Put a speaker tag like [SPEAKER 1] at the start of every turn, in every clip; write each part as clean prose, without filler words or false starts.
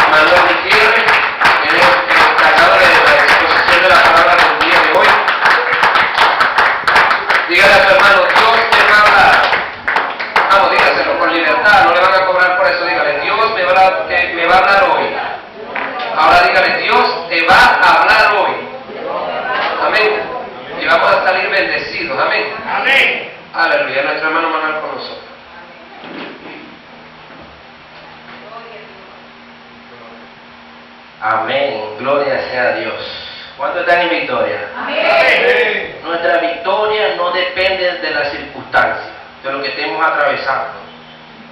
[SPEAKER 1] Manuel Gutiérrez, él es el encargado de la exposición de la palabra del día de hoy. Dígale a su hermano, Dios te va a hablar. Vamos, dígaselo con libertad, no le van a cobrar por eso. Dígale, Dios me va a hablar hoy. Ahora dígale, Dios te va a hablar hoy. Amén. Y vamos a salir bendecidos. Amén.
[SPEAKER 2] Amén.
[SPEAKER 1] Aleluya. Nuestro hermano Manuel con nosotros. Amén. Gloria sea a Dios. ¿Cuántos están en victoria?
[SPEAKER 2] Amén.
[SPEAKER 1] Nuestra victoria no depende de las circunstancias, de lo que estemos atravesando.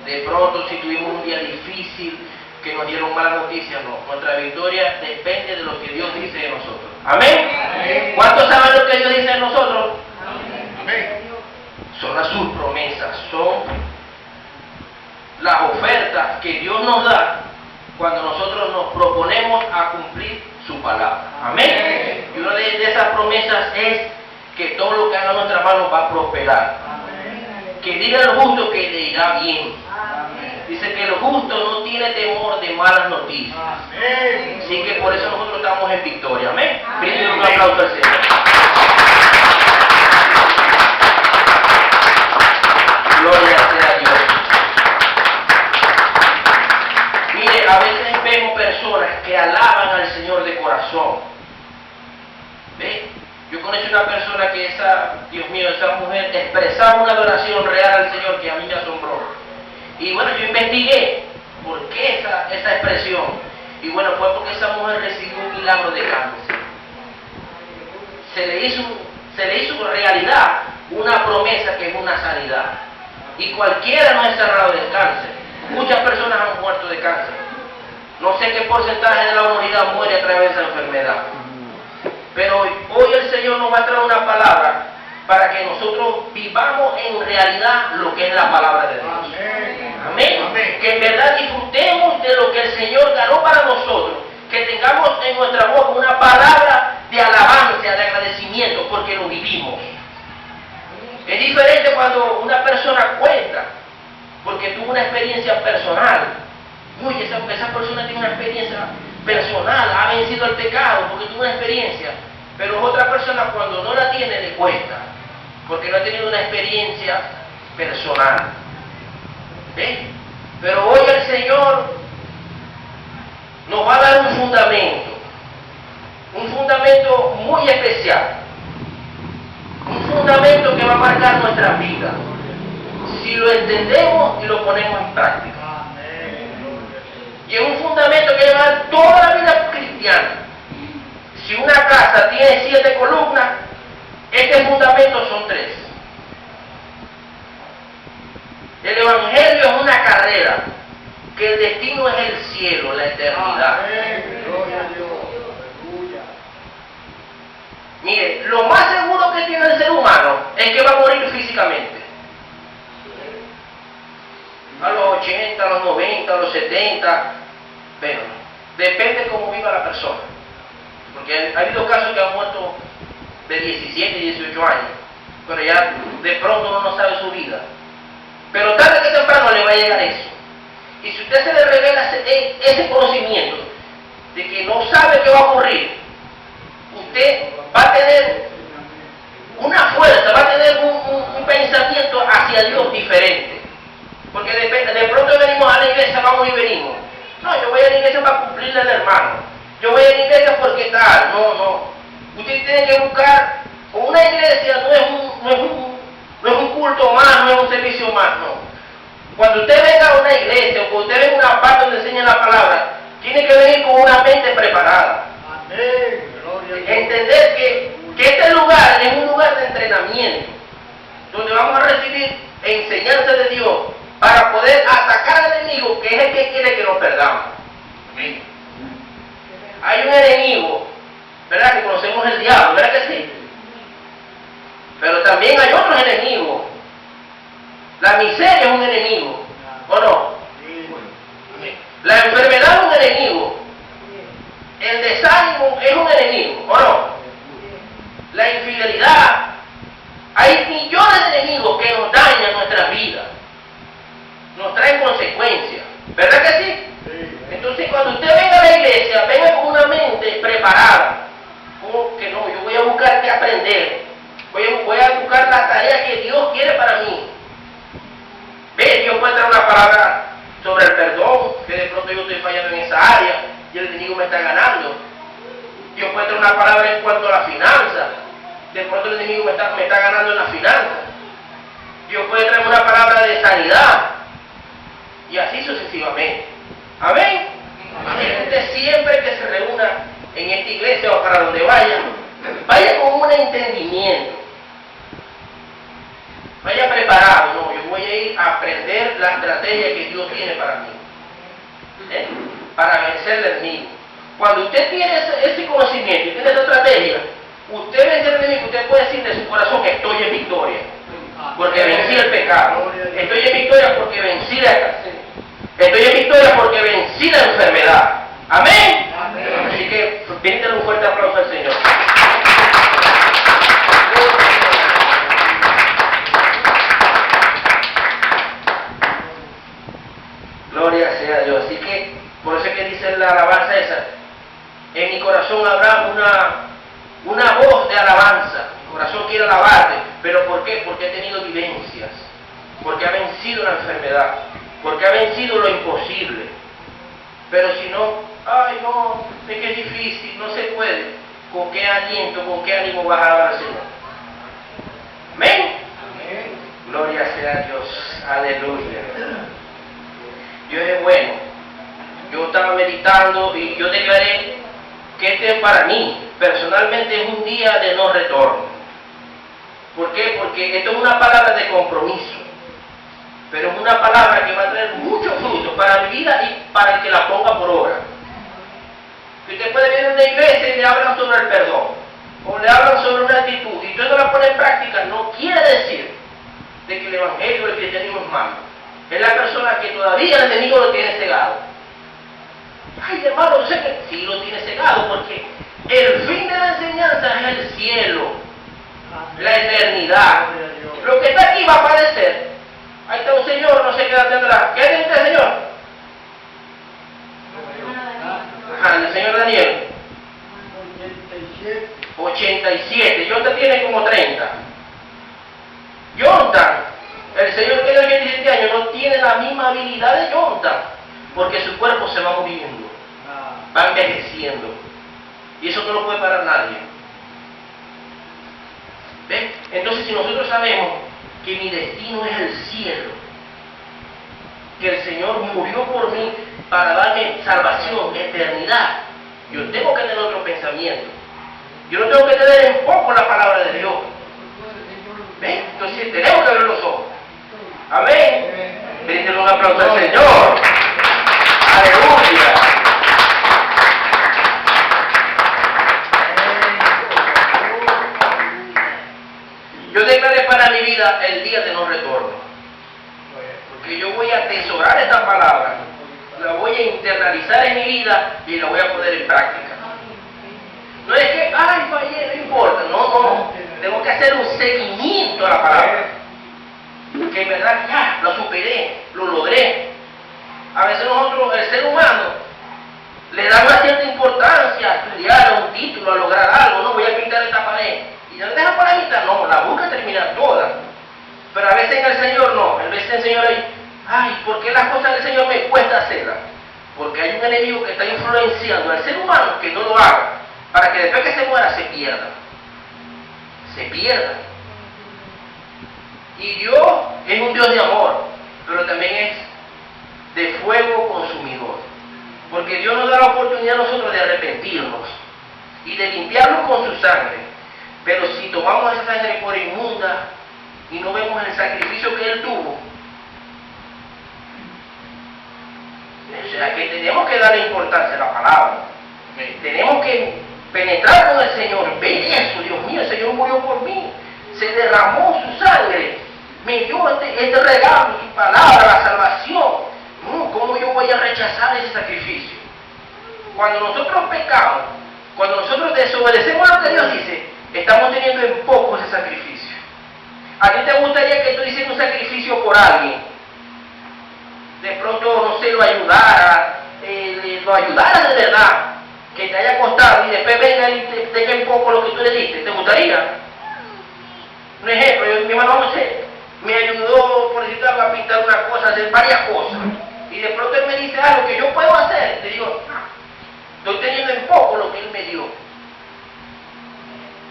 [SPEAKER 1] De pronto, si tuvimos un día difícil, que nos dieron malas noticias, no. Nuestra victoria depende de lo que Dios dice de nosotros. Amén.
[SPEAKER 2] Amén.
[SPEAKER 1] ¿Cuántos saben lo que Dios dice de nosotros?
[SPEAKER 2] Amén.
[SPEAKER 1] Son sus promesas, son las ofertas que Dios nos da cuando nosotros nos proponemos a cumplir su palabra. Amén. Y una de esas promesas es que todo lo que haga en nuestras manos va a prosperar. Que diga el justo que le irá bien. Dice que el justo no tiene temor de malas noticias. Así que por eso nosotros estamos en victoria. Amén. Brinden un aplauso al Señor. Gloria sea a Dios. Mire, a veces vemos personas que alaban al Señor de corazón. ¿Ve? Yo conocí una persona que Dios mío, esa mujer expresaba una adoración real al Señor que a mí me asombró. Y bueno, yo investigué por qué esa expresión. Y bueno, fue porque esa mujer recibió un milagro de cáncer. Se le hizo realidad una promesa que es una sanidad. Y cualquiera no es cerrado de cáncer. Muchas personas han muerto de cáncer. No sé qué porcentaje de la humanidad muere a través de esa enfermedad. Pero hoy el Señor nos va a traer una palabra para que nosotros vivamos en realidad lo que es la palabra de Dios. Amén. Amén. Que en verdad disfrutemos de lo que el Señor ganó para nosotros. Que tengamos en nuestra boca una palabra de alabanza, de agradecimiento, porque lo vivimos. Es diferente cuando una persona cuenta, porque tuvo una experiencia personal. Uy, esa persona tiene una experiencia personal, ha vencido el pecado porque tuvo una experiencia. Pero otra persona cuando no la tiene le cuesta, porque no ha tenido una experiencia personal. ¿Ven? Pero hoy el Señor nos va a dar un fundamento muy especial, un fundamento que va a marcar nuestra vida, si lo entendemos y lo ponemos en práctica. Y es un fundamento que lleva toda la vida cristiana. Si una casa tiene 7 columnas, este fundamento son 3. El Evangelio es una carrera, que el destino es el cielo, la eternidad. Mire, lo más seguro que tiene el ser humano es que va a morir físicamente. A los 80, a los 90, a los 70, bueno, depende de cómo viva la persona. Porque ha habido casos que han muerto de 17 y 18 años, pero ya de pronto uno no sabe su vida. Pero tarde que temprano le va a llegar eso. Y si usted se le revela ese conocimiento de que no sabe qué va a ocurrir, usted va a tener una fuerza, va a tener un pensamiento hacia Dios diferente. Porque de pronto venimos a la iglesia, vamos y venimos. No, yo voy a la iglesia para cumplirle al hermano. Yo voy a la iglesia porque tal. No. Usted tiene que buscar, una iglesia no es un culto más, no es un servicio más, no. Cuando usted venga a una iglesia o cuando usted venga a una parte donde enseña la palabra, tiene que venir con una mente preparada. Entender que este lugar es un lugar de entrenamiento, donde vamos a recibir enseñanza de Dios para poder atacar al enemigo, que es el que quiere que nos perdamos. Amén. Hay un enemigo, ¿verdad? Que conocemos el diablo, ¿verdad que sí? Pero también hay otros enemigos. La miseria es un enemigo, ¿o no? La enfermedad es un enemigo. El desánimo es un enemigo, ¿o no? La infidelidad. Hay millones de enemigos que nos dañan nuestras vidas, nos traen consecuencias, ¿verdad que sí? Entonces cuando usted venga sea, venga con una mente preparada. Como que no, yo voy a buscar que aprender. Voy a buscar la tarea que Dios quiere para mí. Ve, Dios puede traer una palabra sobre el perdón, que de pronto yo estoy fallando en esa área y el enemigo me está ganando. Dios puede traer una palabra en cuanto a la finanza, de pronto el enemigo me está ganando en la finanza. Dios puede traer una palabra de sanidad y así sucesivamente. Amén. Así que usted siempre que se reúna en esta iglesia o para donde vaya con un entendimiento. Vaya preparado, no, yo voy a ir a aprender la estrategia que Dios tiene para mí, para vencer al enemigo. Cuando usted tiene ese conocimiento y tiene esa estrategia, usted vence al enemigo, usted puede decir de su corazón: estoy en victoria, porque vencí el pecado. Estoy en victoria porque vencí la escasez. Estoy en victoria porque vencí la enfermedad. Amén. Amén. Así que bríndale un fuerte aplauso al Señor. Gloria sea a Dios. Así que, por eso es que dice la alabanza esa: en mi corazón habrá una voz de alabanza. Mi corazón quiere alabarte. ¿Pero por qué? Porque he tenido vivencias. Porque ha vencido la enfermedad. Porque ha vencido lo imposible. Pero si no, ay no, es que es difícil, no se puede. ¿Con qué aliento, con qué ánimo vas a alabar al Señor? Amén. Amén. Gloria sea a Dios. Aleluya. Dios es bueno. Yo estaba meditando y yo declaré que este para mí, personalmente, es un día de no retorno. ¿Por qué? Porque esto es una palabra de compromiso, pero es una palabra que va a traer muchos frutos para mi vida y para el que la ponga por obra. Usted puede venir a una iglesia y le hablan sobre el perdón, o le hablan sobre una actitud, y usted no la pone en práctica. No quiere decir de que el evangelio o el cristianismo es malo. Es la persona que todavía el enemigo lo tiene cegado. Ay, hermano, yo sé que sí lo tiene cegado, porque el fin de la enseñanza es el cielo, la eternidad. Lo que está aquí va a aparecer. Ahí está un señor, no sé qué edad tendrá. ¿Qué edad tiene usted, señor? Ajá, el señor Daniel. 87. Jonathan tiene como 30. Jonathan, el señor que tiene 87 años, no tiene la misma habilidad de Jonathan, porque su cuerpo se va muriendo, va envejeciendo, y eso no lo puede parar nadie. ¿Ven? Entonces, si nosotros sabemos que mi destino es el cielo, que el Señor murió por mí para darme salvación, eternidad, yo tengo que tener otro pensamiento. Yo no tengo que tener en poco la palabra de Dios. ¿Ven? Entonces tenemos que abrir los ojos. Amén. Bríndele un aplauso al Señor. Aleluya. Yo declaré para mi vida el día de no retorno. Porque yo voy a atesorar esta palabra, la voy a internalizar en mi vida y la voy a poner en práctica. No es que, ay, fallé, no importa. No. Tengo que hacer un seguimiento a la palabra. Que en verdad ya lo superé, lo logré. A veces nosotros, el ser humano, le da una cierta importancia a estudiar, a un título, a lograr algo. No, voy a pintar esta pared. Y ya la deja para la mitad. No, la busca terminar toda. Pero a veces en el Señor no. A veces el Señor ahí, ay, ¿por qué las cosas del Señor me cuesta hacerlas? Porque hay un enemigo que está influenciando al ser humano que no lo haga, para que después que se muera se pierda. Se pierda. Y Dios es un Dios de amor, pero también es de fuego consumidor. Porque Dios nos da la oportunidad a nosotros de arrepentirnos y de limpiarnos con su sangre. Pero si tomamos esa sangre por inmunda y no vemos el sacrificio que Él tuvo, o sea que tenemos que darle importancia a la palabra. Tenemos que penetrar con el Señor, ver eso. Dios mío, el Señor murió por mí, se derramó su sangre, me dio este regalo, su palabra, la salvación. ¿Cómo yo voy a rechazar ese sacrificio? Cuando nosotros pecamos, cuando nosotros desobedecemos lo que Dios dice, estamos teniendo en poco ese sacrificio. ¿A ti te gustaría que tú hicieras un sacrificio por alguien? De pronto, no sé, lo ayudara de verdad, que te haya costado y después venga y te deje un poco lo que tú le diste? ¿Te gustaría? Un ejemplo, mi hermano José me ayudó, por decirte algo, a pintar una cosa, a hacer varias cosas. Y de pronto él me dice algo que yo puedo hacer. Te digo, estoy teniendo en poco lo que él me dio.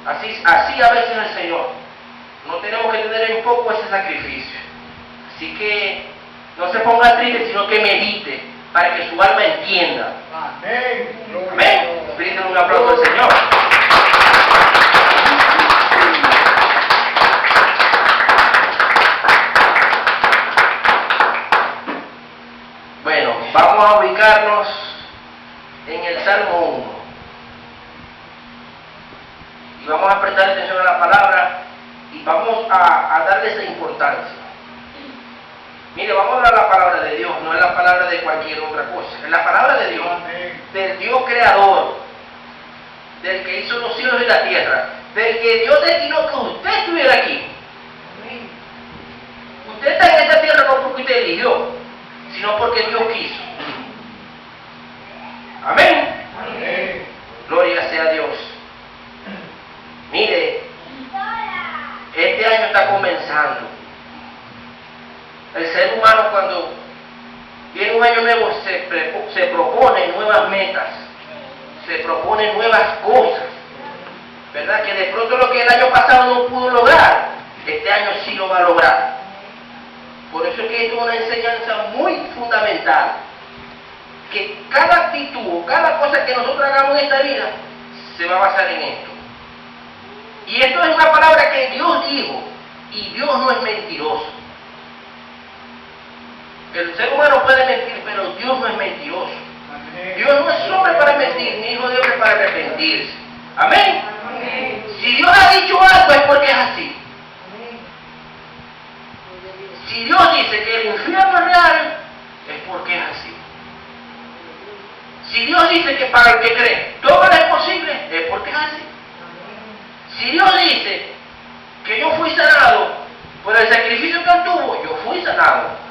[SPEAKER 1] Así a veces el Señor. No tenemos que tener en poco ese sacrificio. Así que no se ponga triste, sino que medite para que su alma entienda.
[SPEAKER 2] Amén.
[SPEAKER 1] Amén. Bríndale un aplauso al Señor. Bueno, vamos a ubicarnos en el Salmo 1. Y vamos a prestar atención a la palabra y vamos a darle esa importancia. Mire, vamos a hablar la palabra de Dios, no es la palabra de cualquier otra cosa. Es la palabra de Dios, del Dios creador, del que hizo los cielos y la tierra, del que Dios destinó que usted estuviera aquí. Usted está en esta tierra no porque usted eligió, sino porque Dios quiso. Amén.
[SPEAKER 2] Amén.
[SPEAKER 1] Gloria sea a Dios. Mire, este año está comenzando. El ser humano cuando viene un año nuevo se propone nuevas metas, se propone nuevas cosas, ¿verdad? Que de pronto lo que el año pasado no pudo lograr, este año sí lo va a lograr. Por eso es que esto es una enseñanza muy fundamental, que cada actitud, cada cosa que nosotros hagamos en esta vida, se va a basar en esto. Y esto es una palabra que Dios dijo, y Dios no es mentiroso. El ser humano puede mentir, pero Dios no es mentiroso. Dios no es hombre para mentir, ni hijo de hombre para arrepentirse. Amén. Si Dios ha dicho algo es porque es así. Si Dios dice que el infierno es real, es porque es así. Si Dios dice que para el que cree todo es posible, es porque es así. Si Dios dice que yo fui sanado por el sacrificio que él tuvo, yo fui sanado.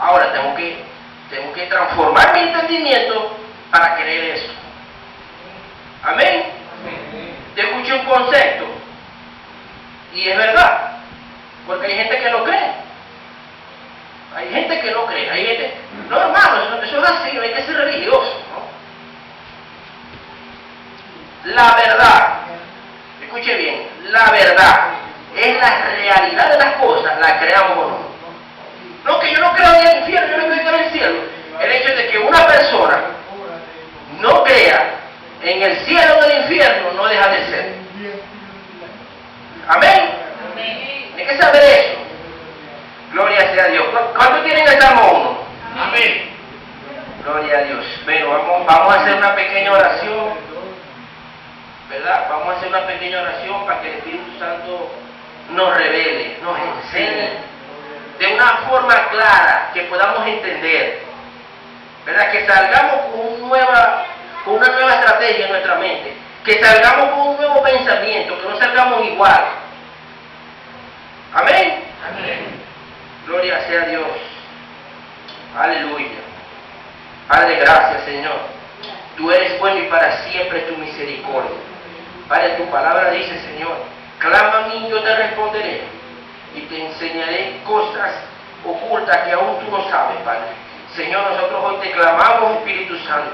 [SPEAKER 1] Ahora tengo que transformar mi entendimiento para creer eso. Amén. Te escuché un concepto y es verdad, porque hay gente que no cree. Hay gente que no cree, hay gente... No, hermano, eso es así, no hay que ser religioso, ¿no? La verdad, escuche bien, la verdad es la realidad de las cosas, la creamos o no. No, que yo no creo en el infierno, yo no creo en el cielo. El hecho de que una persona no crea en el cielo o en el infierno no deja de ser. Amén. Hay que saber eso. Gloria sea a Dios. ¿Cuántos tienen el Salmo 1?
[SPEAKER 2] Amén.
[SPEAKER 1] Gloria a Dios. Bueno, vamos a hacer una pequeña oración, ¿verdad? Vamos a hacer una pequeña oración para que el Espíritu Santo nos revele, nos enseñe de una forma clara que podamos entender, ¿verdad? Que salgamos con una nueva estrategia en nuestra mente, que salgamos con un nuevo pensamiento, que no salgamos igual. Amén.
[SPEAKER 2] Amén.
[SPEAKER 1] Gloria sea a Dios. Aleluya. Padre, gracias, Señor. Tú eres bueno y para siempre tu misericordia. Padre, tu palabra dice, Señor, clama a mí y yo te responderé y te enseñaré cosas ocultas que aún tú no sabes, Padre. Señor, nosotros hoy te clamamos, Espíritu Santo.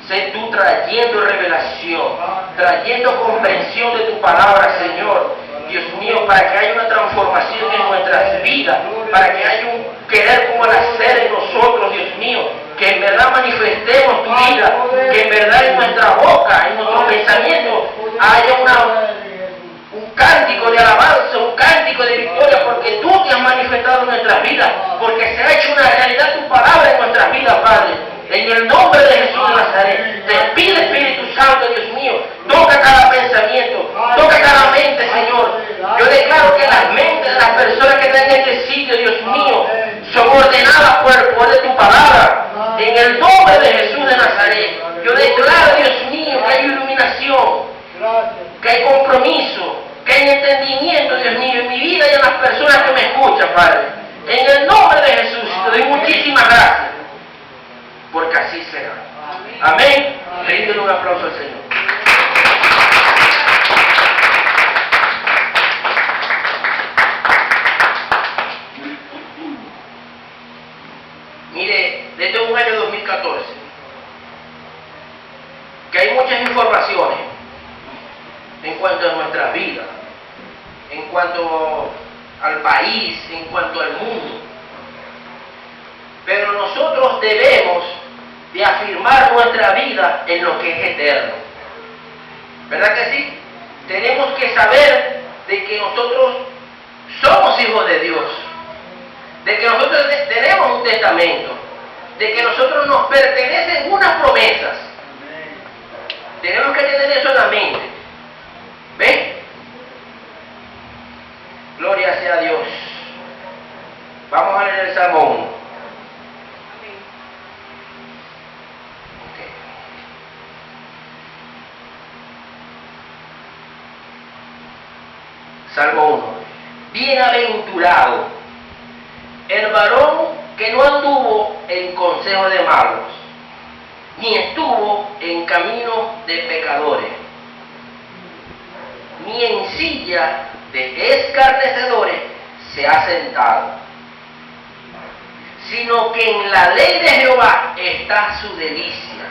[SPEAKER 1] Sé tú trayendo revelación, trayendo comprensión de tu palabra, Señor. Dios mío, para que haya una transformación en nuestras vidas, para que haya un querer como el hacer en nosotros, Dios mío, que en verdad manifestemos tu vida, que en verdad en nuestra boca, en nuestro pensamiento, haya un cántico de alabanza, un cántico de victoria, porque tú te has manifestado en nuestras vidas, porque se ha hecho una realidad tu palabra en nuestras vidas, Padre. En el nombre de Jesús de Nazaret, te pido, Espíritu Santo, Dios mío, toca cada pensamiento, toca cada mente, Señor. Yo declaro que las mentes de las personas que están en este sitio, Dios mío, son ordenadas por el poder de tu palabra. En el nombre de Jesús de Nazaret, yo declaro, Dios mío, que hay iluminación, que hay compromiso, que hay entendimiento, Dios mío, en mi vida y en las personas que me escuchan, Padre. En el nombre de Jesús, te doy muchísimas gracias, porque así será. Amén. Ríndele un aplauso al Señor. Mire, desde un año 2014, que hay muchas informaciones en cuanto a nuestra vida, en cuanto al país, en cuanto al mundo. Pero nosotros debemos de afirmar nuestra vida en lo que es eterno. ¿Verdad que sí? Tenemos que saber de que nosotros somos hijos de Dios, de que nosotros tenemos un testamento, de que nosotros nos pertenecen unas promesas. Tenemos que tener eso en la mente. ¿Ven? Gloria sea a Dios. Vamos a leer el Salmo 1. Okay. Salmo 1. Bienaventurado el varón que no anduvo en consejo de malos, ni estuvo en camino de pecadores, ni en silla de escarnecedores se ha sentado, sino que en la ley de Jehová está su delicia,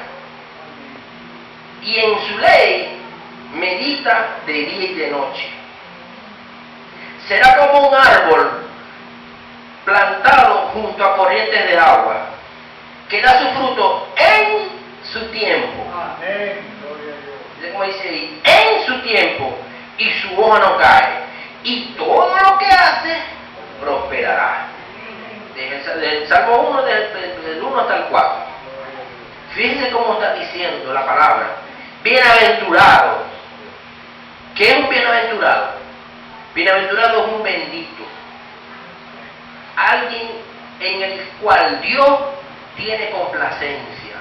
[SPEAKER 1] y en su ley medita de día y de noche. Será como un árbol plantado junto a corrientes de agua, que da su fruto en su tiempo.
[SPEAKER 2] Amén. Gloria a Dios.
[SPEAKER 1] Como dice ahí, en su tiempo, y su hoja no cae, y todo lo que hace prosperará. Del Salmo 1, del 1 hasta el 4. Fíjense cómo está diciendo la palabra. Bienaventurado. ¿Qué es un bienaventurado? Bienaventurado es un bendito. Alguien en el cual Dios tiene complacencia.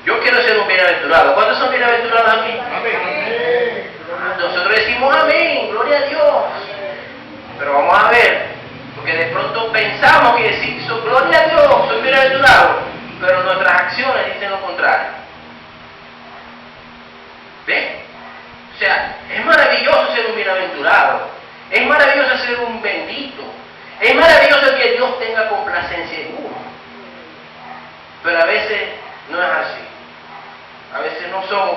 [SPEAKER 1] Yo quiero ser un bienaventurado. ¿Cuántos son bienaventurados aquí?
[SPEAKER 2] Amén.
[SPEAKER 1] Nosotros decimos amén, gloria a Dios. Pero vamos a ver, porque de pronto pensamos que decir gloria a Dios, soy bienaventurado, pero nuestras acciones dicen lo contrario. ¿Ven? O sea, es maravilloso ser un bienaventurado, es maravilloso ser un bendito, es maravilloso que Dios tenga complacencia en uno. Pero a veces no es así. A veces no somos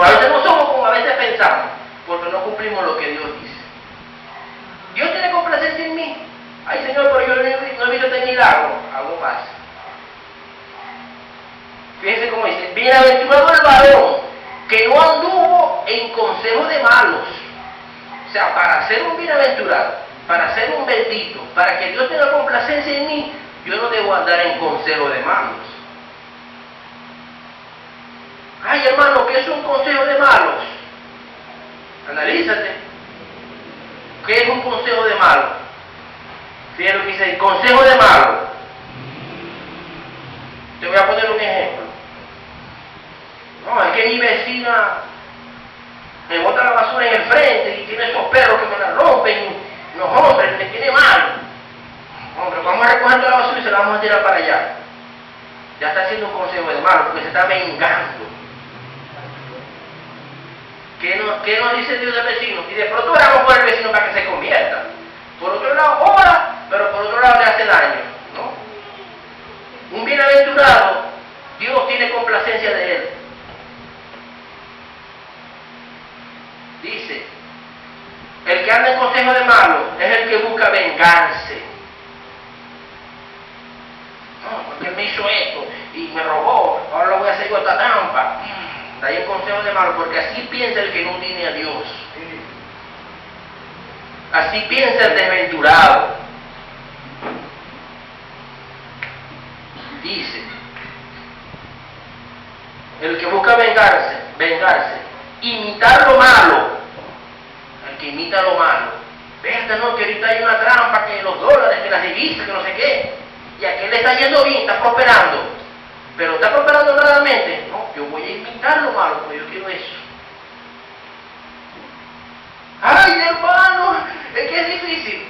[SPEAKER 1] a veces no somos como a veces pensamos, porque no cumplimos lo que Dios dice. Dios tiene complacencia en mí. Ay, Señor, pero yo no he visto este milagro. Algo pasa. Fíjense cómo dice: bienaventurado el varón que no anduvo en consejo de malos. O sea, para ser un bienaventurado, para ser un bendito, para que Dios tenga complacencia en mí, yo no debo andar en consejo de malos. Ay, hermano, ¿qué es un consejo de malos? Analízate. ¿Qué es un consejo de malos? Fíjate lo que dice: consejo de malos. Te voy a poner un ejemplo. No, es que mi vecina me bota la basura en el frente y tiene esos perros que me la rompen, los hombres, me tiene mal. Hombre, vamos a recoger toda la basura y se la vamos a tirar para allá. Ya está haciendo un consejo de malos porque se está vengando. ¿Qué nos dice Dios del vecino? Y de pronto oramos por el vecino para que se convierta. Por otro lado, ora, pero por otro lado le hace daño, ¿no? Un bienaventurado, Dios tiene complacencia de él. Dice: el que anda en consejo de malos es el que busca vengarse. No, porque él me hizo esto y me robó, ahora lo voy a hacer con esta trampa. Está ahí el consejo de malos, porque así piensa el que no tiene a Dios. Así piensa el desventurado. Dice: el que busca vengarse, imitar lo malo. El que imita lo malo. Vete, no, que ahorita hay una trampa, que los dólares, que las divisas, que no sé qué. Y a aquel le está yendo bien, está prosperando. Pero está prosperando realmente. No, yo voy a imitar lo malo, porque yo quiero eso. Ay, hermano, es que es difícil.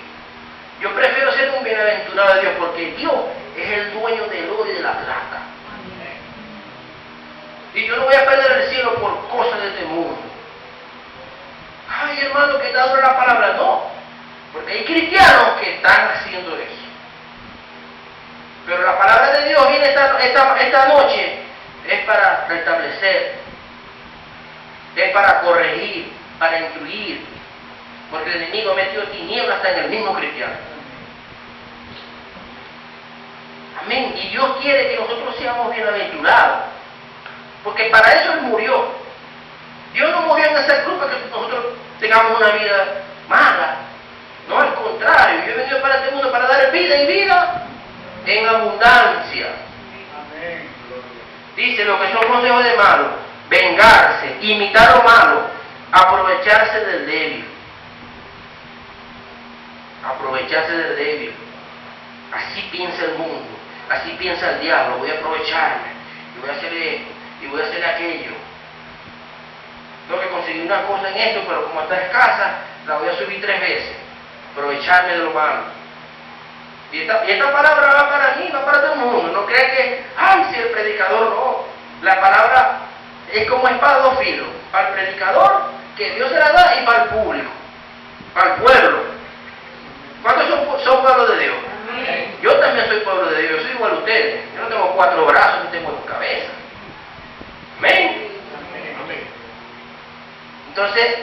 [SPEAKER 1] Yo prefiero ser un bienaventurado de Dios, porque Dios es el dueño del cristianos que están haciendo eso. Pero la palabra de Dios viene esta noche, es para restablecer, es para corregir, para instruir, porque el enemigo ha metido tinieblas hasta en el mismo cristiano. Amén. Y Dios quiere que nosotros seamos bienaventurados, porque para eso Él murió. Dios no murió en esa cruz para que nosotros tengamos una vida mala. No, al contrario, yo he venido para este mundo para dar vida y vida en abundancia.
[SPEAKER 2] Amén.
[SPEAKER 1] Dice lo que son consejos de malo: vengarse, imitar lo malo, aprovecharse del débil. Aprovecharse del débil. Así piensa el mundo, así piensa el diablo. Voy a aprovecharme, y voy a hacer esto, y voy a hacer aquello. Tengo que conseguir una cosa en esto, pero como está escasa, la voy a subir 3 veces. Aprovecharme de lo malo. Y esta palabra va para mí, va para todo el mundo. No crean que, ay, si el predicador no. La palabra es como espada de 2 filos. Para el predicador, que Dios se la da, y para el público, para el pueblo. ¿Cuántos son pueblo de Dios?
[SPEAKER 2] Amén.
[SPEAKER 1] Yo también soy pueblo de Dios, yo soy igual a ustedes. Yo no tengo 4 brazos, ni tengo 2 cabezas. Amén.
[SPEAKER 2] Amén.
[SPEAKER 1] Entonces,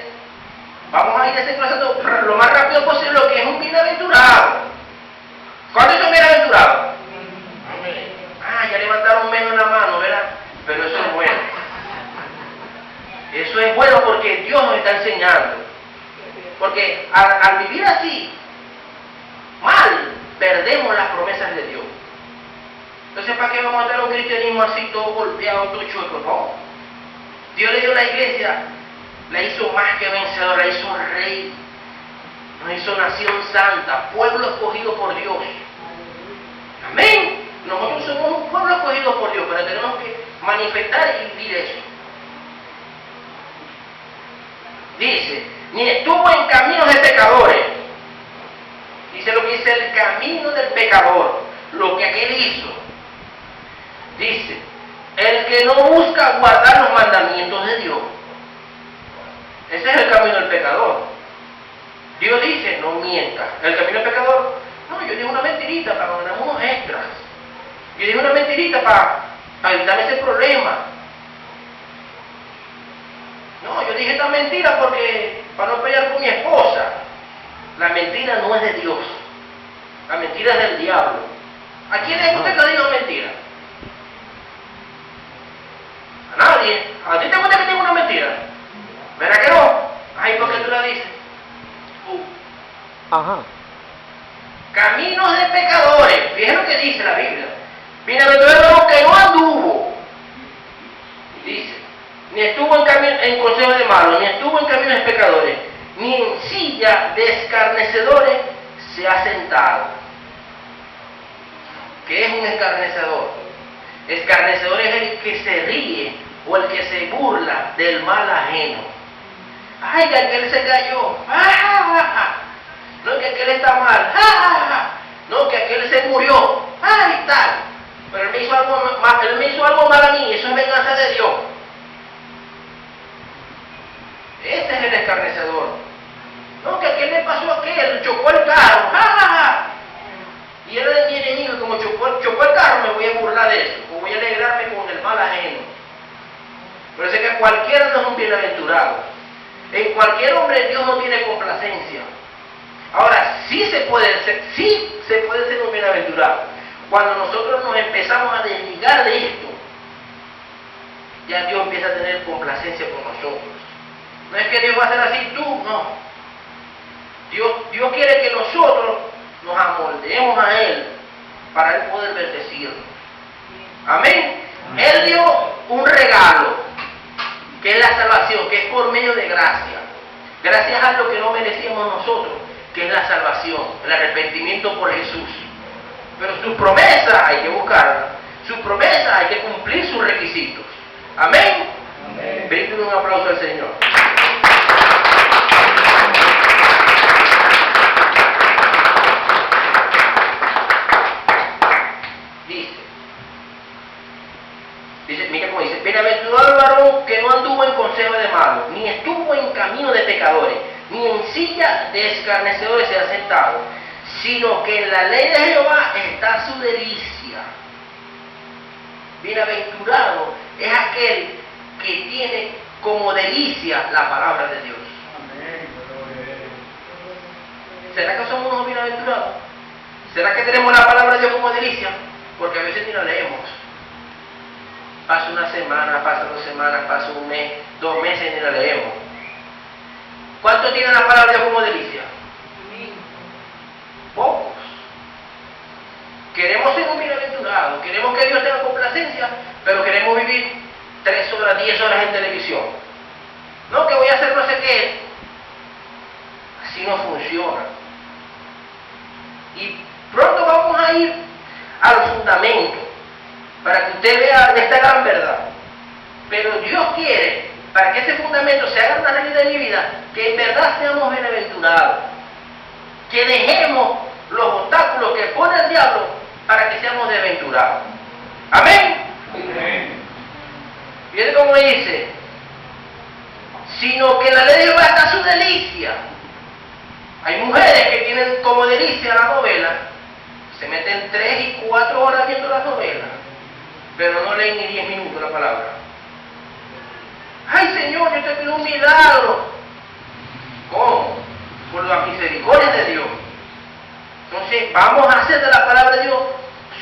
[SPEAKER 1] vamos a ir desenlazando lo más rápido posible lo que es un bienaventurado. ¿Cuántos son bienaventurados?
[SPEAKER 2] Amén.
[SPEAKER 1] Ah, ya levantaron menos la mano, ¿verdad? Pero eso es bueno. Eso es bueno porque Dios nos está enseñando. Porque al vivir así, mal, perdemos las promesas de Dios. Entonces, ¿para qué vamos a tener un cristianismo así, todo golpeado, todo chueco? No. Dios le dio a la iglesia, la hizo más que vencedora, la hizo rey, nos hizo nación santa, pueblo escogido por Dios. Amén. Nosotros somos un pueblo escogido por Dios, pero tenemos que manifestar y vivir eso. Dice, ni estuvo en caminos de pecadores. Dice lo que dice el camino del pecador, lo que aquel hizo. Dice, el que no busca guardar los mandamientos de Dios. Ese es el camino del pecador. Dios dice, no mientas. El camino del pecador, no, yo digo una mentirita para ganar unos extras. Yo digo una mentirita para evitar ese problema. No, yo dije esta mentira porque para no pelear con mi esposa. La mentira no es de Dios. La mentira es del diablo. ¿A quién le gusta que le diga mentira? A nadie. ¿A ti te gusta que diga una mentira? ¿Verdad que no? Ay, ¿por qué tú la dices?
[SPEAKER 3] Ajá.
[SPEAKER 1] Caminos de pecadores. Fíjense lo que dice la Biblia. Bienaventurado que no anduvo. Dice, ni estuvo en consejo de malos, ni estuvo en caminos de pecadores, ni en silla de escarnecedores se ha sentado. ¿Qué es un escarnecedor? Escarnecedor es el que se ríe o el que se burla del mal ajeno. Ay, que aquel se cayó. No, que aquel está mal. No, que aquel se murió. Ay, tal. Pero él me hizo algo mal a mí. Eso es venganza de Dios. Ese es el escarnecedor. No, que aquel le pasó a aquel, chocó el carro. Y él es mi enemigo, y como chocó el carro, me voy a burlar de eso. O voy a alegrarme con el mal ajeno. Pero sé que cualquiera no es un bienaventurado. En cualquier hombre Dios no tiene complacencia. Ahora, sí se puede ser un bienaventurado. Cuando nosotros nos empezamos a desligar de esto, ya Dios empieza a tener complacencia con nosotros. No es que Dios va a ser así, tú, no. Dios quiere que nosotros nos amoldemos a Él para Él poder bendecirnos. Amén. Él dio un regalo, que es la salvación, que es por medio de gracia. Gracias a lo que no merecíamos nosotros, que es la salvación, el arrepentimiento por Jesús. Pero sus promesas hay que buscarlas. Sus promesas hay que cumplir sus requisitos. Amén.
[SPEAKER 2] Amén.
[SPEAKER 1] Bríndale un aplauso al Señor. Mira cómo dice, bienaventurado el varón que no anduvo en consejo de malos, ni estuvo en camino de pecadores, ni en silla de escarnecedores se ha sentado, sino que en la ley de Jehová está su delicia. Bienaventurado es aquel que tiene como delicia la palabra de Dios.
[SPEAKER 2] Amén.
[SPEAKER 1] ¿Será que somos unos bienaventurados? ¿Será que tenemos la palabra de Dios como delicia? Porque a veces ni la leemos. Pasa una semana, pasa 2 semanas, pasa un mes, 2 meses y ni la leemos. ¿Cuántos tienen la palabra de Dios como delicia? Pocos. Queremos ser un bienaventurado, queremos que Dios tenga complacencia, pero queremos vivir 3 horas, 10 horas en televisión. No, que voy a hacer no sé qué. Así no funciona. Y pronto vamos a ir al fundamento para que usted vea esta gran verdad. Pero Dios quiere, para que ese fundamento se haga una realidad de mi vida, que en verdad seamos bienaventurados. Que dejemos los obstáculos que pone el diablo para que seamos desventurados. Amén.
[SPEAKER 2] Amén.
[SPEAKER 1] Fíjate cómo dice, sino que en la ley de Jehová está su delicia. Hay mujeres que tienen como delicia la novela, se meten 3 y 4 horas viendo la novela, pero no leen ni 10 minutos la palabra. Ay Señor, yo te pido un milagro. ¿Cómo? Por las misericordias de Dios. Entonces vamos a hacer de la palabra de Dios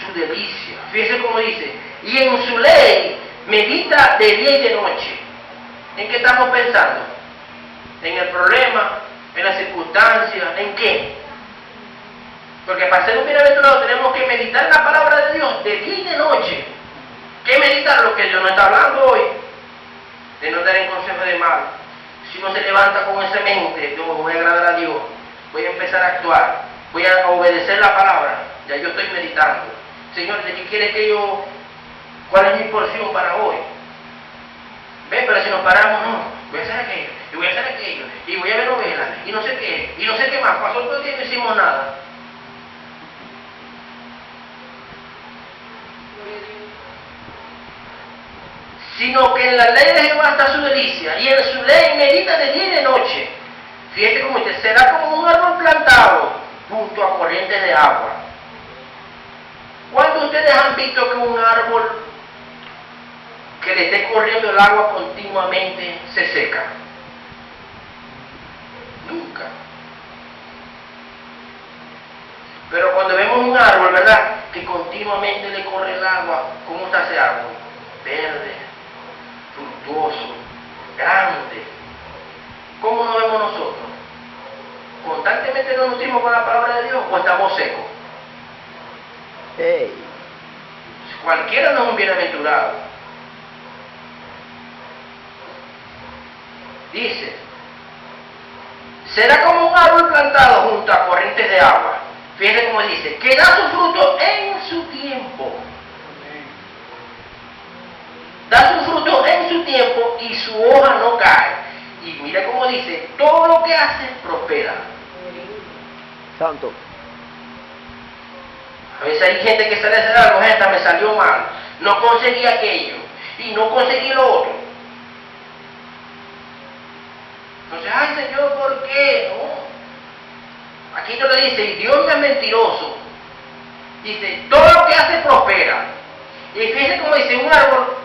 [SPEAKER 1] su delicia. Fíjese cómo dice, y en su ley medita de día y de noche. ¿En qué estamos pensando? ¿En el problema? ¿En las circunstancias? ¿En qué? Porque para ser un bienaventurado tenemos que meditar en la palabra de Dios de día y de noche. ¿Qué meditar? Lo que Dios nos está hablando hoy. De no dar en consejo de mal. Si uno se levanta con esa mente, yo voy a agradar a Dios, voy a empezar a actuar, voy a obedecer la palabra, ya yo estoy meditando. Señor, ¿de qué quiere que yo? ¿Cuál es mi porción para hoy? ¿Ven? Pero si nos paramos, no, voy a hacer aquello, y voy a hacer aquello, y voy a ver novelas, y no sé qué, y no sé qué más. Pasó todo el día y no hicimos nada. Sino que en la ley de Jehová está su delicia, y en su ley medita de día y de noche. Fíjate cómo dice, será como un árbol plantado junto a corrientes de agua. ¿Cuántos de ustedes han visto que un árbol que le esté corriendo el agua continuamente se seca? Nunca. Pero cuando vemos un árbol, ¿verdad?, que continuamente le corre el agua, ¿cómo está ese árbol? Verde, fructuoso, grande. ¿Cómo nos vemos nosotros? ¿Constantemente nos nutrimos con la palabra de Dios o estamos secos?
[SPEAKER 3] Hey.
[SPEAKER 1] Cualquiera no es un bienaventurado. Dice, será como un árbol plantado junto a corrientes de agua. Fíjense cómo dice, que da su fruto en su tiempo. Da su fruto en su tiempo y su hoja no cae. Y mira cómo dice, todo lo que hace prospera.
[SPEAKER 3] Santo.
[SPEAKER 1] A veces hay gente que sale a hacer algo, esta me salió mal, no conseguí aquello y no conseguí lo otro. Entonces, ay Señor, ¿por qué? No. Aquí no le dice, y Dios no es mentiroso. Dice, todo lo que hace prospera. Y fíjense cómo dice, un árbol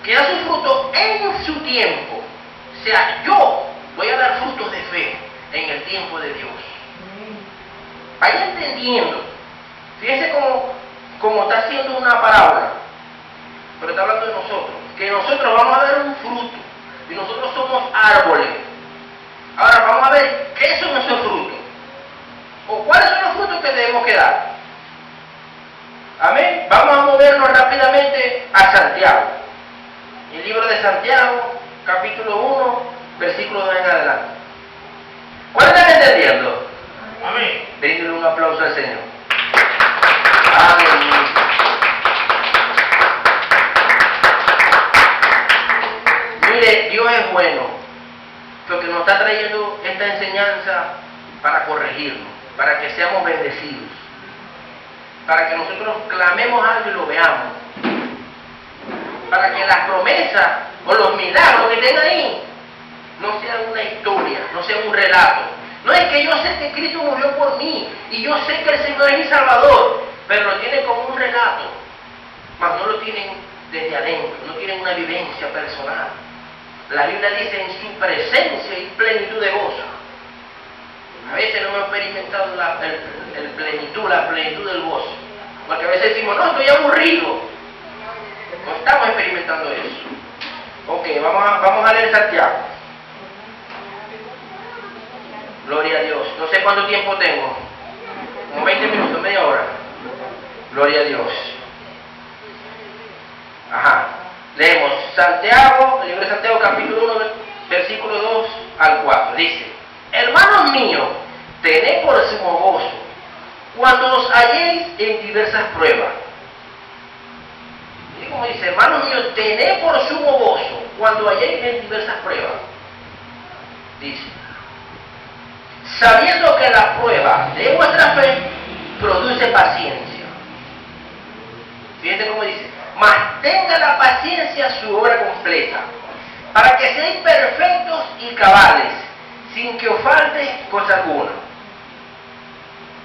[SPEAKER 1] que da su fruto en su tiempo. O sea, yo voy a dar frutos de fe en el tiempo de Dios. Vaya entendiendo. Fíjense cómo está haciendo una parábola, pero está hablando de nosotros, que nosotros vamos a dar un fruto, y nosotros somos árboles. Ahora vamos a ver qué son esos frutos, o cuáles son los frutos que debemos que dar. Amén. Vamos a movernos rápidamente a Santiago. El libro de Santiago, capítulo 1, versículo 2 en adelante. ¿Cuál están entendiendo?
[SPEAKER 2] Amén.
[SPEAKER 1] Denle un aplauso al Señor. Amén. Mire, Dios es bueno, porque nos está trayendo esta enseñanza para corregirnos, para que seamos bendecidos, para que nosotros clamemos algo y lo veamos, para que las promesas o los milagros que estén ahí no sea una historia, no sea un relato. No es que yo sé que Cristo murió por mí y yo sé que el Señor es mi Salvador, pero lo tienen como un relato, mas no lo tienen desde adentro, no tienen una vivencia personal. La Biblia dice en su presencia y plenitud de gozo. A veces no hemos experimentado la plenitud del gozo, porque a veces decimos, no, estoy aburrido. No estamos experimentando eso. Ok, vamos a leer Santiago. Gloria a Dios. No sé cuánto tiempo tengo. Como 20 minutos, media hora. Gloria a Dios. Ajá. Leemos Santiago, el libro de Santiago, capítulo 1, versículo 2 al 4. Dice: hermanos míos, tened por sumo gozo cuando os halléis en diversas pruebas. Y como dice, hermanos míos, tened por sumo gozo cuando halléis en diversas pruebas. Dice: sabiendo que la prueba de vuestra fe produce paciencia. Fíjense cómo dice: mas tenga la paciencia su obra completa, para que seáis perfectos y cabales, sin que os falte cosa alguna.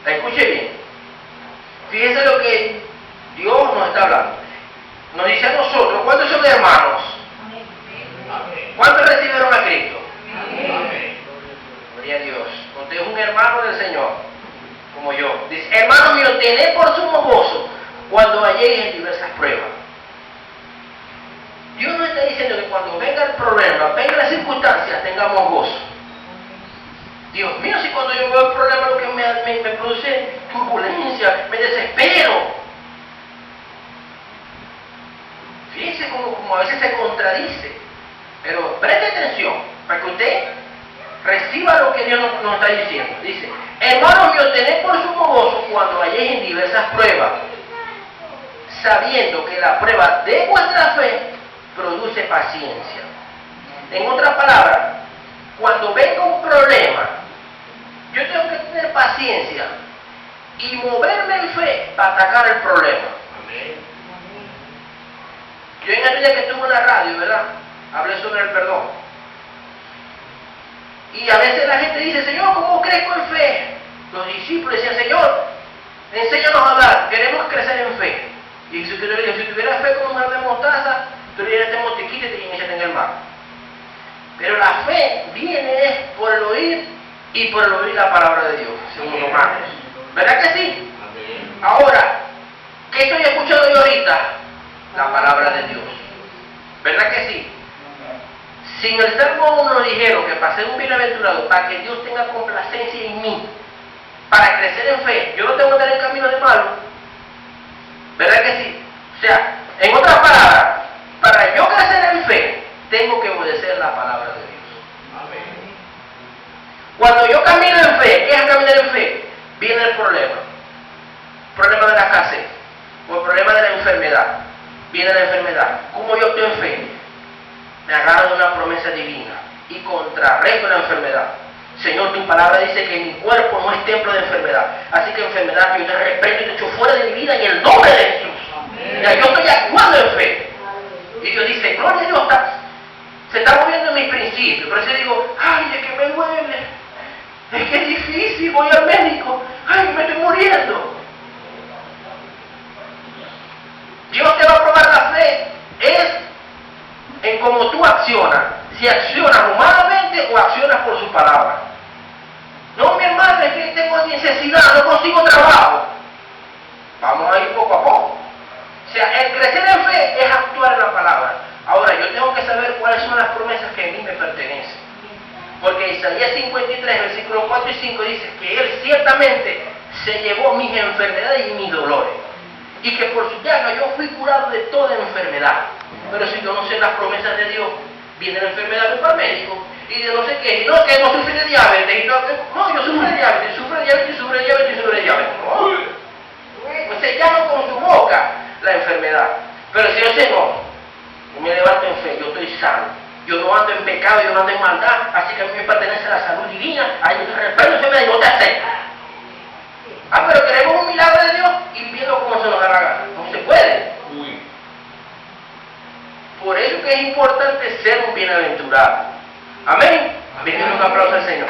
[SPEAKER 1] Escuche bien. Fíjense lo que Dios nos está hablando. Nos dice a nosotros, ¿cuántos son hermanos? ¿Cuántos recibieron a Cristo? Gloria a Dios. Usted es un hermano del Señor, como yo. Dice: hermanos míos, tened por sumo gozo cuando halléis en diversas pruebas. Dios no está diciendo que cuando venga el problema, venga las circunstancias, tengamos gozo. Dios mío, si cuando yo veo el problema lo que me produce turbulencia, me desespero. Fíjense como a veces se contradice. Pero preste atención para que usted reciba lo que Dios nos está diciendo. Dice: hermanos míos, tened por sumo gozo cuando halléis en diversas pruebas, sabiendo que la prueba de vuestra fe produce paciencia. En otras palabras, cuando venga un problema, yo tengo que tener paciencia y moverme en fe para atacar el problema. Yo en el día que estuve en la radio, ¿verdad?, hablé sobre el perdón. Y a veces la gente dice: Señor, ¿cómo crezco en fe? Los discípulos decían: Señor, enséñanos a hablar, queremos crecer en fe. Y si tuviera fe como una de mostaza, tú le dirías: este montiquito y te inicias en el mar. Pero la fe viene por el oír y por el oír la palabra de Dios, según Romanos. ¿Verdad que sí? Ahora, ¿qué estoy escuchando yo ahorita? La palabra de Dios. ¿Verdad que sí? Si en el Salmo 1 nos dijeron que para ser un bienaventurado, para que Dios tenga complacencia en mí, para crecer en fe, yo no tengo que tener camino de malo. ¿Verdad que sí? O sea, en otras palabras, para yo crecer en fe, tengo que obedecer la palabra de Dios. Amén. Cuando yo camino en fe, ¿qué es caminar en fe? Viene el problema. Problema de la escasez, o el problema de la enfermedad. Viene la enfermedad. ¿Cómo yo estoy en fe? Me agarro de una promesa divina y contrarresto la enfermedad. Señor, tu palabra dice que mi cuerpo no es templo de enfermedad. Así que enfermedad, yo te reprendo y te echo fuera de mi vida en el nombre de Jesús. Ya, yo estoy actuando en fe. Y Dios dice: gloria a Dios, se está moviendo en mis principios. Pero si digo: ay, es que me duele, es que es difícil, voy al médico, ay, me estoy muriendo. Dios te va a probar la fe. Es en cómo tú accionas. Si accionas humanamente o accionas por su palabra. No, mi hermano, es que tengo necesidad, no consigo trabajo. Vamos a ir poco a poco. O sea, el crecer en fe es actuar en la palabra. Ahora, yo tengo que saber cuáles son las promesas que a mí me pertenecen. Porque Isaías 53, versículos 4 y 5 dice que Él ciertamente se llevó mis enfermedades y mis dolores. Y que por su llaga yo fui curado de toda enfermedad. Pero si yo no sé las promesas de Dios, viene la enfermedad de un médico y de no sé qué, y no, que no sufre de diabetes, y no, yo sufro de diabetes, sufro de diabetes, sufro de diabetes, sufro de diabetes. No. Pues se llama con su boca la enfermedad. Pero si yo sé, no, yo me levanto en fe, yo estoy sano, yo no ando en pecado, yo no ando en maldad, así que a mí me pertenece la salud divina, ahí yo te reprendo, enfermedad y no te acepto. Ah, pero queremos un milagro de Dios y viendo cómo se nos da la gana. No se puede. Por eso que es importante ser un bienaventurado. Amén. Denle un aplauso al Señor.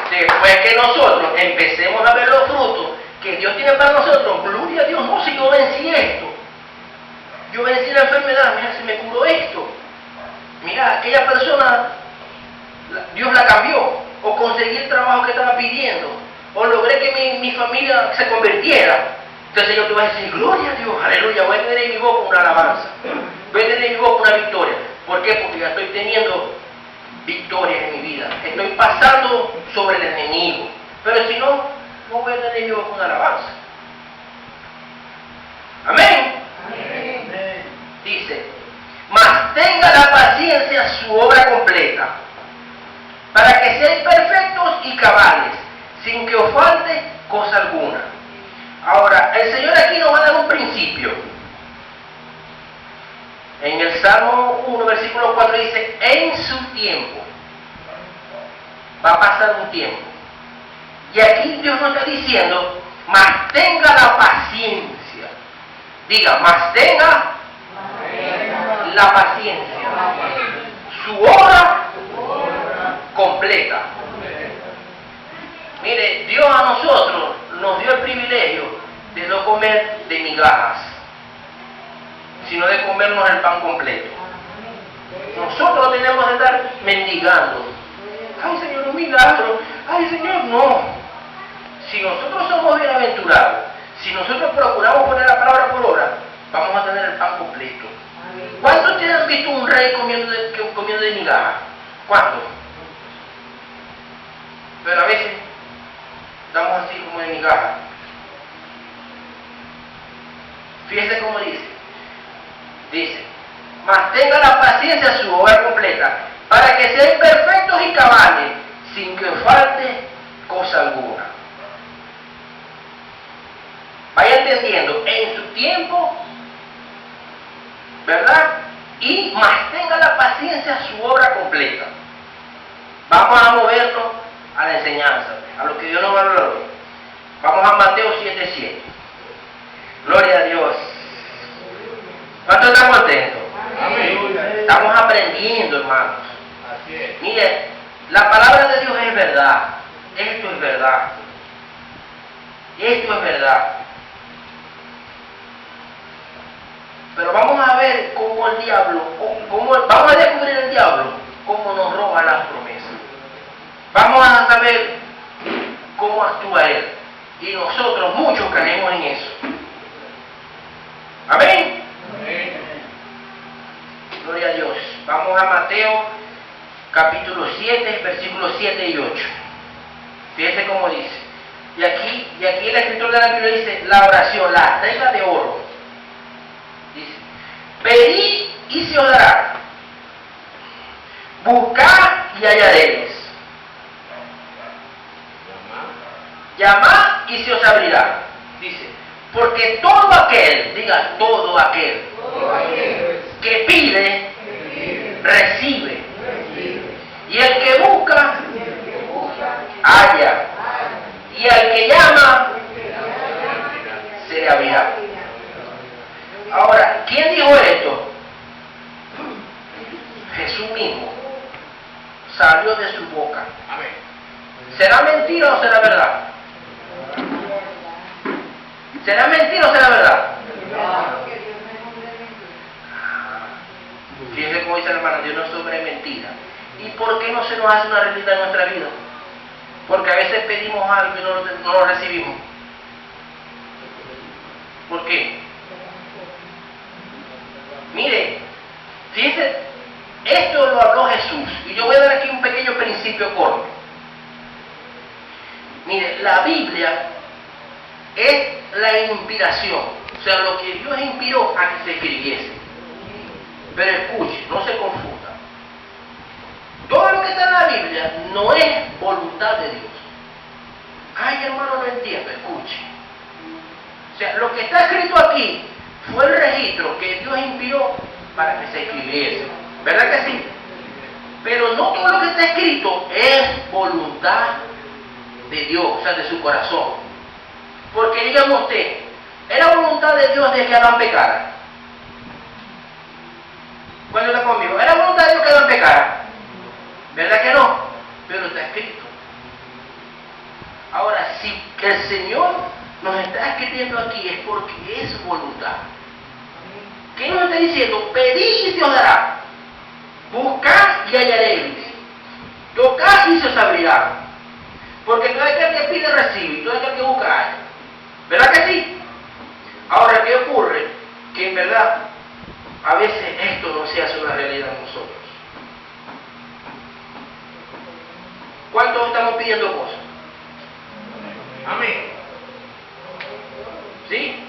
[SPEAKER 1] Después que nosotros empecemos a ver los frutos que Dios tiene para nosotros, gloria a Dios, no, si yo vencí esto, yo vencí la enfermedad, mira, se me curó esto, mira, aquella persona, Dios la cambió, o conseguí el trabajo que estaba pidiendo, o logré que mi familia se convirtiera. Entonces yo te voy a decir, gloria a Dios, aleluya, voy a tener en mi boca una alabanza, voy a tener en mi boca una victoria. ¿Por qué? Porque ya estoy teniendo victorias en mi vida, estoy pasando sobre el enemigo. Pero si no, no voy a tener en mi boca una alabanza. Amén.
[SPEAKER 2] Amén.
[SPEAKER 1] Dice, mas tenga la paciencia su obra completa, para que seáis perfectos y cabales, sin que os falte cosa alguna. Ahora, el Señor aquí nos va a dar un principio. En el Salmo 1, versículo 4 dice, en su tiempo. Va a pasar un tiempo. Y aquí Dios nos está diciendo, mas tenga la paciencia. Diga, mas tenga la paciencia. Su obra completa. Mire, Dios a nosotros nos dio el privilegio de no comer de migajas, sino de comernos el pan completo. Nosotros tenemos que estar mendigando. Ay, Señor, un milagro. Ay, Señor, no. Si nosotros somos bienaventurados, si nosotros procuramos poner la palabra por obra, vamos a tener el pan completo. ¿Cuántos de ustedes han visto un rey comiendo de migajas? ¿Cuántos? Pero a veces damos así como de migajas. Fíjese cómo dice. Dice, mas tenga la paciencia su obra completa, para que sean perfectos y cabales, sin que os falte cosa alguna. Vaya entendiendo, en su tiempo, ¿verdad? Y más tenga la paciencia su obra completa. Vamos a movernos a la enseñanza, a lo que Dios nos va a hablar hoy. Vamos a Mateo 7:7. Gloria a Dios. ¿Cuántos están contentos?
[SPEAKER 2] Amén.
[SPEAKER 1] Estamos aprendiendo, hermanos.
[SPEAKER 2] Así es.
[SPEAKER 1] Mire, la palabra de Dios es verdad. Esto es verdad. Esto es verdad. Pero vamos a ver cómo el diablo, vamos a descubrir el diablo, cómo nos roba las promesas. Vamos a saber cómo actúa él. Y nosotros muchos caemos en eso. Amén.
[SPEAKER 2] Amén.
[SPEAKER 1] Gloria a Dios. Vamos a Mateo capítulo 7, versículos 7 y 8. Fíjense cómo dice. Y aquí el escritor de la Biblia dice, la oración, la regla de oro. Dice, pedid y se os dará. Buscad y hallaréis. Llamad y se os abrirá. Dice, porque todo aquel, diga todo aquel, que pide, recibe. Y el que busca, halla. Y al que llama, se le abrirá. Ahora, ¿quién dijo esto? Jesús mismo. Salió de su boca.
[SPEAKER 2] Amén.
[SPEAKER 1] ¿Será mentira o será verdad? ¿Será mentira o será verdad? Fíjense cómo dice la hermana, Dios no es hombre de mentira. ¿Y por qué no se nos hace una realidad en nuestra vida? Porque a veces pedimos algo y no lo recibimos. ¿Por qué? Mire, fíjense, esto lo habló Jesús. Y yo voy a dar aquí un pequeño principio corto. Mire, la Biblia es la inspiración. O sea, lo que Dios inspiró a que se escribiese. Pero escuche, no se confunda. Todo lo que está en la Biblia no es voluntad de Dios. Ay, hermano, no entiendo, escuche. O sea, lo que está escrito aquí fue el registro que Dios inspiró para que se escribiese. ¿Verdad que sí? Pero no todo lo que está escrito es voluntad de Dios, o sea, de su corazón. Porque dígame usted, ¿Era voluntad de Dios de que Adán pecara? Bueno, está conmigo. ¿Era voluntad de Dios que Adán pecara? ¿Verdad que no? Pero está escrito. Ahora, si el Señor nos está escribiendo aquí es porque es voluntad. ¿Qué nos está diciendo? Pedid y se os dará. Buscad y hallaréis. Tocad y se os abrirá. Porque todo aquel que pide recibe, y todo aquel que busca halla. ¿Verdad que sí? Ahora, ¿qué ocurre? Que en verdad, a veces esto no se hace una realidad en nosotros. ¿Cuántos estamos pidiendo cosas?
[SPEAKER 2] Amén.
[SPEAKER 1] ¿Sí?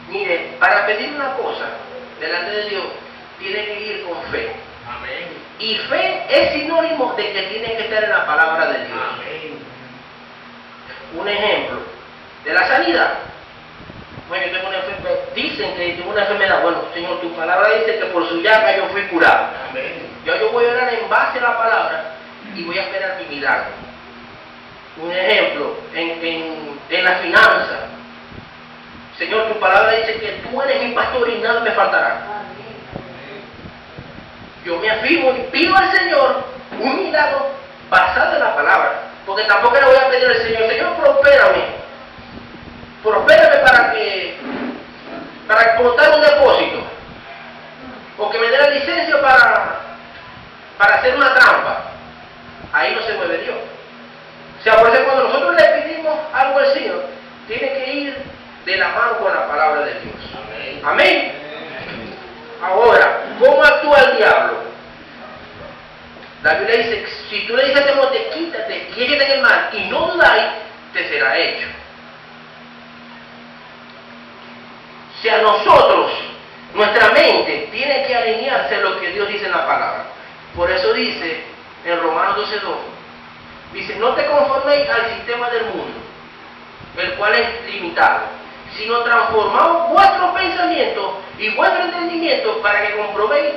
[SPEAKER 1] Mire, para pedir una cosa delante de Dios, tiene que ir con fe.
[SPEAKER 2] Amén.
[SPEAKER 1] Y fe es sinónimo de que tiene que estar en la palabra de Dios.
[SPEAKER 2] Amén.
[SPEAKER 1] Un ejemplo de la sanidad. Bueno, yo tengo una enfermedad, dicen que tengo una enfermedad. Bueno, Señor, tu palabra dice que por su llaga yo fui curado.
[SPEAKER 2] Amén.
[SPEAKER 1] Yo voy a orar en base a la palabra y voy a esperar mi milagro. Un ejemplo, en la finanza. Señor, tu palabra dice que tú eres mi pastor y nada me faltará. Yo me afirmo y pido al Señor un milagro basado en la palabra. Porque tampoco le voy a pedir al Señor, Señor, prospérame para montar un depósito. O que me dé la licencia para hacer una trampa. Ahí no se mueve Dios. O sea, por eso cuando nosotros le pedimos algo al Señor, tiene que ir de la mano con la palabra de Dios.
[SPEAKER 2] Amén.
[SPEAKER 1] Amén. Ahora, ¿cómo actúa el diablo? La Biblia dice, si tú le dices a Timoteo, quítate y échate en el mar y no dudáis, te será hecho. O sea, nosotros, nuestra mente tiene que alinearse a lo que Dios dice en la palabra. Por eso dice en Romanos 12:2, dice, no te conforméis al sistema del mundo, el cual es limitado, sino transformaos vuestros pensamientos y vuestro entendimiento para que comprobéis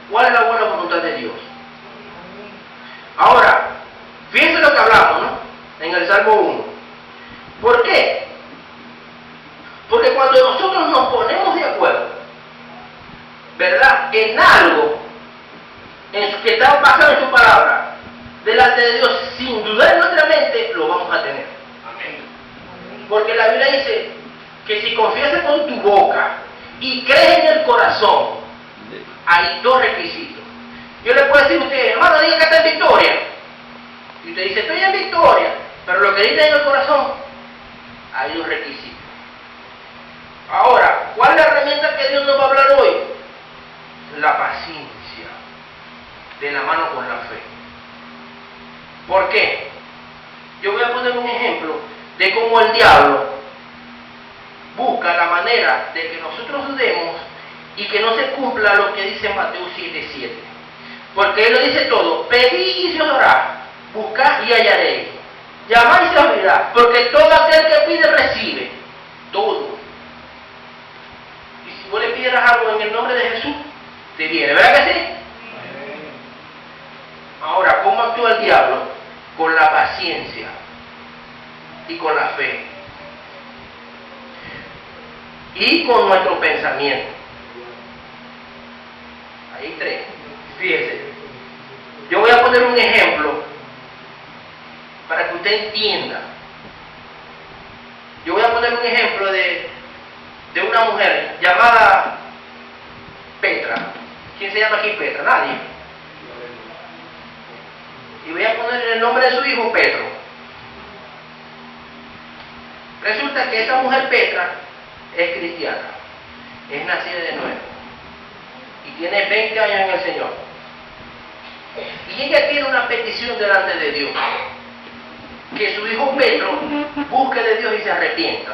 [SPEAKER 1] cuál es la buena voluntad de Dios. Ahora, fíjense lo que hablamos, ¿no? En el Salmo 1. ¿Por qué? Porque cuando nosotros nos ponemos de acuerdo, ¿verdad?, en algo que está basado en su palabra, delante de Dios, sin dudar en nuestra mente, lo vamos a tener.
[SPEAKER 2] Amén.
[SPEAKER 1] Porque la Biblia dice que si confiesas con tu boca y crees en el corazón, hay dos requisitos. Yo le puedo decir a usted, hermano, diga que está en victoria. Y usted dice, estoy en victoria, pero lo que dice en el corazón, hay dos requisitos. Ahora, ¿cuál es la herramienta que Dios nos va a hablar hoy? La paciencia, de la mano con la fe. ¿Por qué? Yo voy a poner un ejemplo de cómo el diablo busca la manera de que nosotros dudemos y que no se cumpla lo que dice Mateo 7:7. Porque él lo dice todo, pedid y se os dará, buscad y hallaréis, llamad y se os abrirá, porque todo aquel que pide recibe, todo. Y si vos le pidieras algo en el nombre de Jesús, te viene, ¿verdad que sí? Ahora, ¿cómo actúa el diablo? Con la paciencia y con la fe y con nuestro pensamiento. Ahí tres. Fíjense, yo voy a poner un ejemplo para que usted entienda. Yo voy a poner un ejemplo de una mujer llamada Petra. ¿Quién se llama aquí Petra? Nadie. Y voy a poner el nombre de su hijo Petro. Resulta que esa mujer Petra es cristiana, es nacida de nuevo y tiene 20 años en el Señor. Y ella tiene una petición delante de Dios, que su hijo Petro busque de Dios y se arrepienta,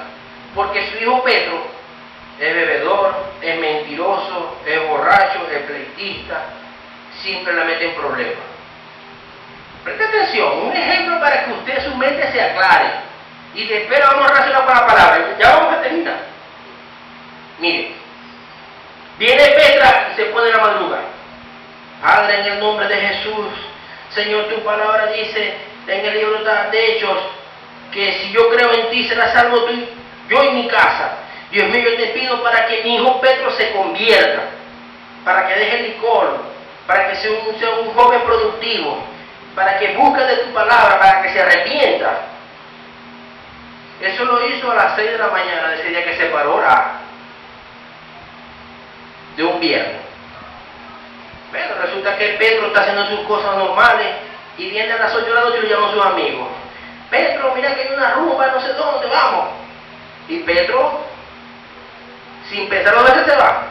[SPEAKER 1] porque su hijo Petro es bebedor, es mentiroso, es borracho, es pleitista, siempre la mete en problemas. Preste atención, un ejemplo para que usted su mente se aclare y después vamos a relacionar con la palabra, ya vamos a terminar. Mire, viene Petra y se pone en la madrugada. Padre, en el nombre de Jesús, Señor, tu palabra dice en el libro de Hechos que si yo creo en ti será salvo tú, yo y mi casa. Dios mío, yo te pido para que mi hijo Petro se convierta, para que deje el licor, para que sea un joven productivo, para que busque de tu palabra, para que se arrepienta. Eso lo hizo a las 6 de la mañana de ese día que se paró a orar, de un viernes. Bueno, resulta que Petro está haciendo sus cosas normales y viene a las 8 de la noche y le llama a sus amigos. Petro, mira que hay una rumba, no sé dónde, vamos. Y Petro, sin pensar 2 veces, se va.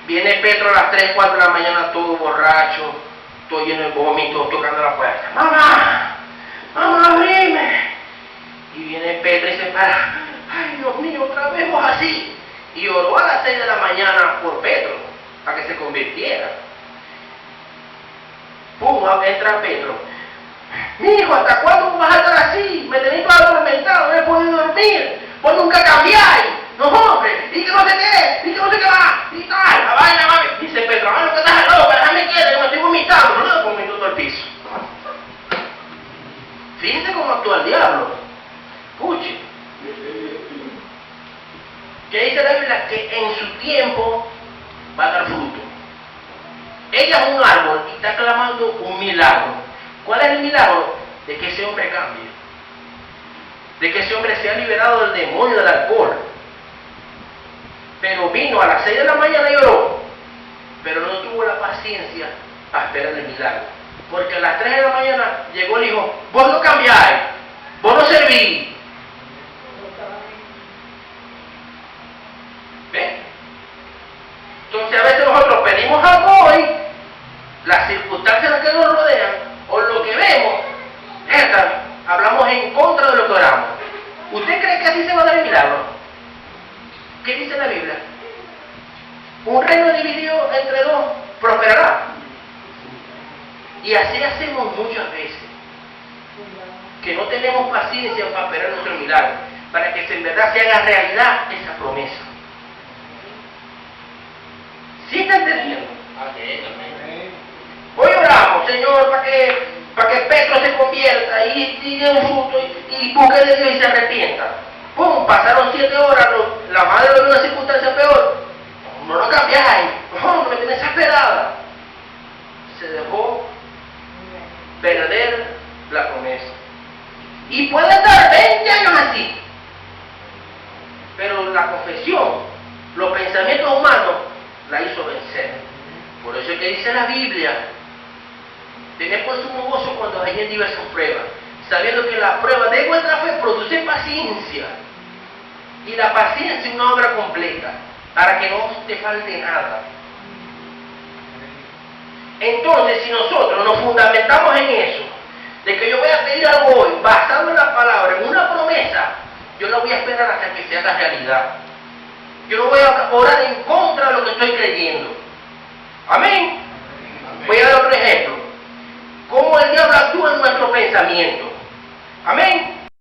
[SPEAKER 1] Viene Petro a las 3, 4 de la mañana todo borracho, todo lleno de vómitos, tocando la puerta. ¡Mamá! ¡Mamá, abrime! Y viene Petro y se para. ¡Ay, Dios mío, otra vez vos así! Y oró a las 6 de la mañana por Petro, para que se convirtiera. ¡Pum! Entra Petro. Mi hijo, ¿hasta cuándo vas a estar así? Me tenéis todo atormentado, no he podido dormir. Vos nunca cambiáis. No, hombre, y que no sé qué, y que no sé qué va, y tal, la vaina, mami. Dice Petro, ah, no te estás loca, déjame quieto, que me estoy vomitando. No le vomitó todo el piso. Fíjense cómo actúa el diablo. Escuche. Que dice la Biblia que en su tiempo va a dar fruto. Ella es un árbol y está clamando un milagro. ¿Cuál es el milagro? De que ese hombre cambie. De que ese hombre sea liberado del demonio del alcohol. Pero vino a las 6 de la mañana y oró. Pero no tuvo la paciencia para esperar el milagro. Porque a las 3 de la mañana llegó el hijo. Vos no cambiáis. Vos no servís. ¿Ven? Entonces a veces nosotros pedimos algo hoy, las circunstancias que nos rodean, o lo que vemos, hablamos en contra de lo que oramos. ¿Usted cree que así se va a dar el milagro? ¿Qué dice la Biblia? Un reino dividido entre dos prosperará. Y así hacemos muchas veces. Que no tenemos paciencia para esperar nuestro milagro, para que en verdad se haga realidad esa promesa. ¿Sí está entendiendo? Hoy oramos, Señor, para que Petro se convierta y dé un fruto y busque de Dios y se arrepienta. ¡Pum! Pasaron 7 horas, la madre lo vio una circunstancia peor. No lo cambiáis, no me tenés desesperada. Se dejó perder la promesa. Y puede estar 20 años así. Pero la confesión, los pensamientos humanos, la hizo vencer. Por eso es que dice la Biblia, tened por sumo gozo cuando hay en diversas pruebas, sabiendo que la prueba de vuestra fe produce paciencia. Y la paciencia es una obra completa, para que no te falte nada. Entonces, si nosotros nos fundamentamos en eso, de que yo voy a pedir algo hoy, basado en la palabra, en una promesa, yo la voy a esperar hasta que se haga realidad. Yo no voy a orar en contra de lo que estoy